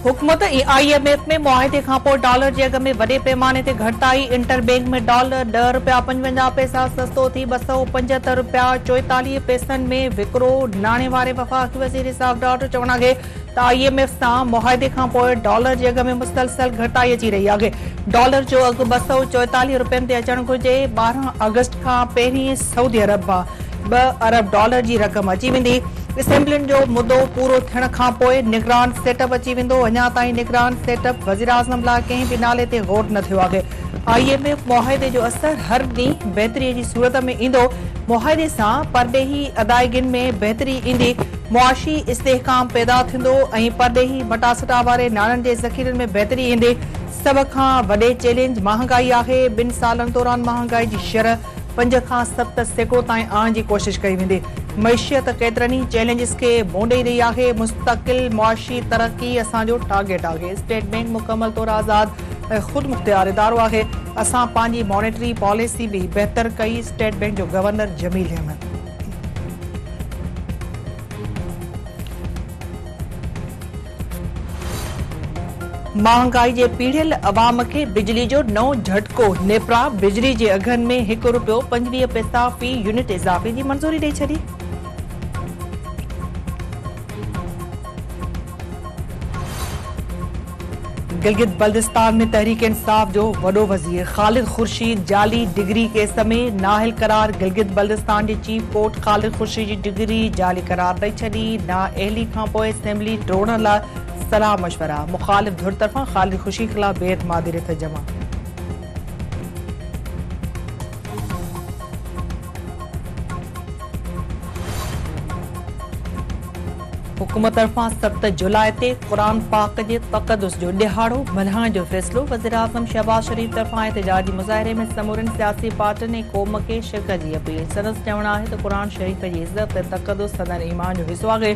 हुकूमत IMF में मुआहिदे खां पोइ डॉलर जे अघ में वॾे पैमाने ते घटिताई। इंटरबैंक में डॉलर ₹10.55 सस्तो थी ₹275.44 में विकिरो। नाणे वारे वफ़ाक़ी वज़ीर साहब डॉक्टर चवण आहे त IMF सां मुआहिदे खां पोइ डॉलर जे अघ में मुसलसल घटिताई अची रही आहे। डॉलर जो अघु ₹244 ते अचणु घुरिजे। 12 अगस्त खां पहिरीं सऊदी अरब मां $2 अरब जी रक़म अची वेंदी। असेंबलियुनि जो मुदो पूरो थियण खां पोइ निगरान सेटअप अची वेंदो। अञा ताईं निगरान सेटअप वज़ीर आज़म लाइ कंहिं बि नाले ते गौर न थियो आहे। IMF मुआहिदे जो असर हर ॾींहुं बहितरी जी सूरत में ईंदो। मुआहिदे सां परॾेही अदायगियुनि में बहितरी ईंदी। मुआशी इस्तेहकाम पैदा थींदो ऐं परॾेही मटासटा वारे नाणनि जे ज़ख़ीरनि में बहितरी ईंदी। सभ खां वॾे चैलेंज महांगाई आहे। 2 सालनि दौरान महांगाई जी शरह 5 खां 7% ताईं आणण जी कोशिश कई वेंदी। मईशियत केतिरनि ई चैलेंजिस खे मुंहुं ॾेई रही आहे। मुस्तक़िल मुआशी तरक़ी असांजो टारगेट आहे। स्टेट बैंक मुकमल तौर आज़ाद ऐं ख़ुदि मुख़्तियार इदारो आहे। असां पंहिंजी मॉनेटरी पॉलिसी बि बहितर कई। स्टेट बैंक जो गवर्नर जमील अहमद। महांगाई जे पीढ़ियल अवाम खे बिजली जो नओं झटको। नेपरा बिजली जे अघनि में ₹1.25 फ़ी यूनिट इज़ाफ़े जी मंज़ूरी ॾेई छॾी। गिलगित बल्तिस्तान में तहरीक इंसाफ जो वॾो वज़ीर ख़ालिद खुर्शीद जाली डिग्री केस में नाअहल करार। गिलगित बल्तिस्तान जे चीफ कोर्ट ख़ालिद खुर्शीद जी डिग्री जाली करार ॾेई छॾी। नाअहली खां पोइ असेंबली टोड़ण लाइ सलाह मशवरा। मुख़ालिफ़ धुर तरफ़ां ख़ालिद खुर्शीद ख़िलाफ़ बेएतमादी रिथ जमा। हुकूमत तरफ़ां 7 जुलाई ते क़ुरान पाक जे तक़दुस जो ॾिहाड़ो मल्हाइण जो फ़ैसिलो। वज़ीर आज़म शहबाज शरीफ़ तरफ़ां एहतिजाजी मुज़ाहिरे में समूरनि सियासी पार्टियुनि ऐं क़ौम खे शिरकत जी अपील। संदसि चवणु आहे त क़ुरान शरीफ़ जी इज़त ऐं तक़दुस संदन ईमान जो हिसो आहे।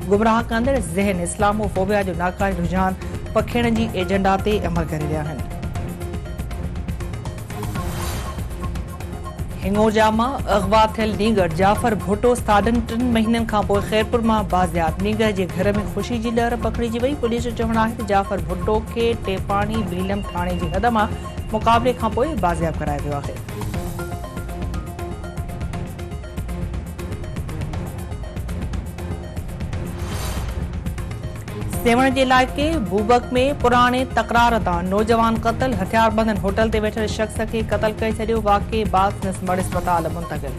गुमराह कंदड़ ज़हन इस्लामोफोबिया जो नाकाज़ रुझान पखिड़ण जी एजेंडा ते अमल करे रहिया आहिनि। हिंगोजा मां अगवा थियल नीगर जाफ़र भुट्टो 3.5 महीननि खां पोइ ख़ैरपुर मां बाज़ियाब। नीगर जे घर में ख़ुशी जी लहर पकड़िजी वई। पुलिस जो चवणु आहे त जाफ़र भुट्टो खे टेपाणी बीलम थाणे जी हद मां मुक़ाबले खां पोइ बाज़ियाब करायो वियो आहे। सेवण जे इलाइक़े बूबक में पुराणे तकरार तां नौजवान क़तल। हथियारबंद होटल ते वेठल शख़्स खे क़तल करे छॾियो। वाक़े बास नस्मड़ अस्पताल मुंतक़िल।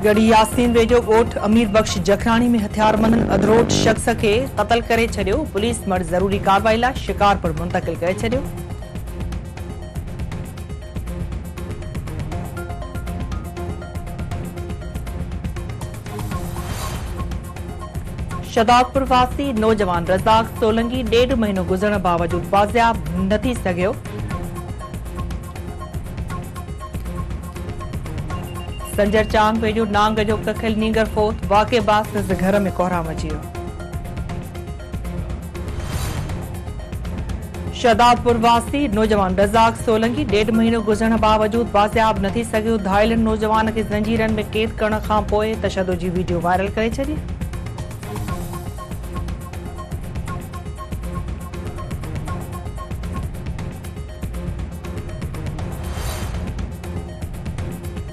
गढ़ी यासीन वेझो ॻोठ अमीर बख्श जखराणी में हथियारबंद अधरोट शख़्स खे क़तल करे छॾियो। पुलिस मर्द ज़रूरी कार्रवाई लाइ शिकारपुर मुंतक़िल करे छॾियो। शदाबपुर वासी नौजवान रज़ाक सोलंगी 1.5 महीनो गुज़रण बावजूद बाज़ियाब न थी सघियो। संजर चांग वेझो नांग जो कखियल नीगर फोत। वाक़े बास घर में कोहराम अची वियो। शदाबपुर वासी नौजवान रज़ाक सोलंगी 1.5 महीनो गुज़रण बावजूद बाज़ियाब न थी सघियो। घायलनि नौजवान खे ज़ंजीरनि में क़ैद करण खां पोइ तशद्दुद जी वीडियो वायरल करे छॾी।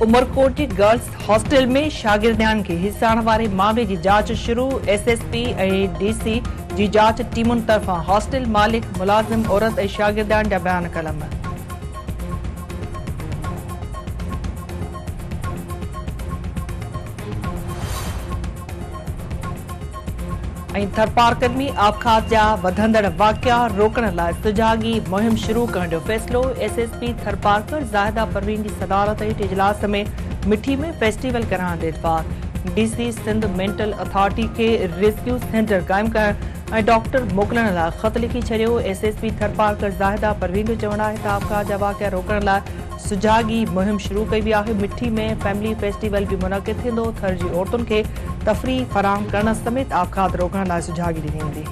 उमरकोट जी गर्ल्स हॉस्टल में शागिर्दनि खे हिसाइण वारे मामले जी जांच शुरू। SSP ऐं DC जी जांच टीमुनि तरफ़ां हॉस्टल मालिक, मुलाज़िम औरत ऐं शागिर्दनि जा बयान कलम। ऐं थरपारकनि में आबखात जा वधंदड़ वाक़िया रोकण लाइ सुजागी मुहिम शुरू करण जो फ़ैसिलो। SSP थरपारकर ज़ाहिदा परवीन जी सदारत हेठि इजलास में मिठी में फेस्टिवल कराइण ते इत्तफ़ाक़। DC सिंध मेंटल अथॉरिटी खे रेस्क्यू सेंटर क़ाइमु करण ऐं डॉक्टर मोकिलण लाइ ख़त लिखी छॾियो। SSP थरपारकर ज़ाहिदा परवीन जो चवणु आहे त आबखात जा वाक़िया रोकण लाइ सुजागी मुहिम शुरू कई वई आहे। मिठी में फैमिली फेस्टिवल भी मुनक़िद थींदो। थर जी औरतुनि खे तफ़रीह फराहम करण समेत आबखात रोकण लाइ सुजागी ॾिनी वेंदी।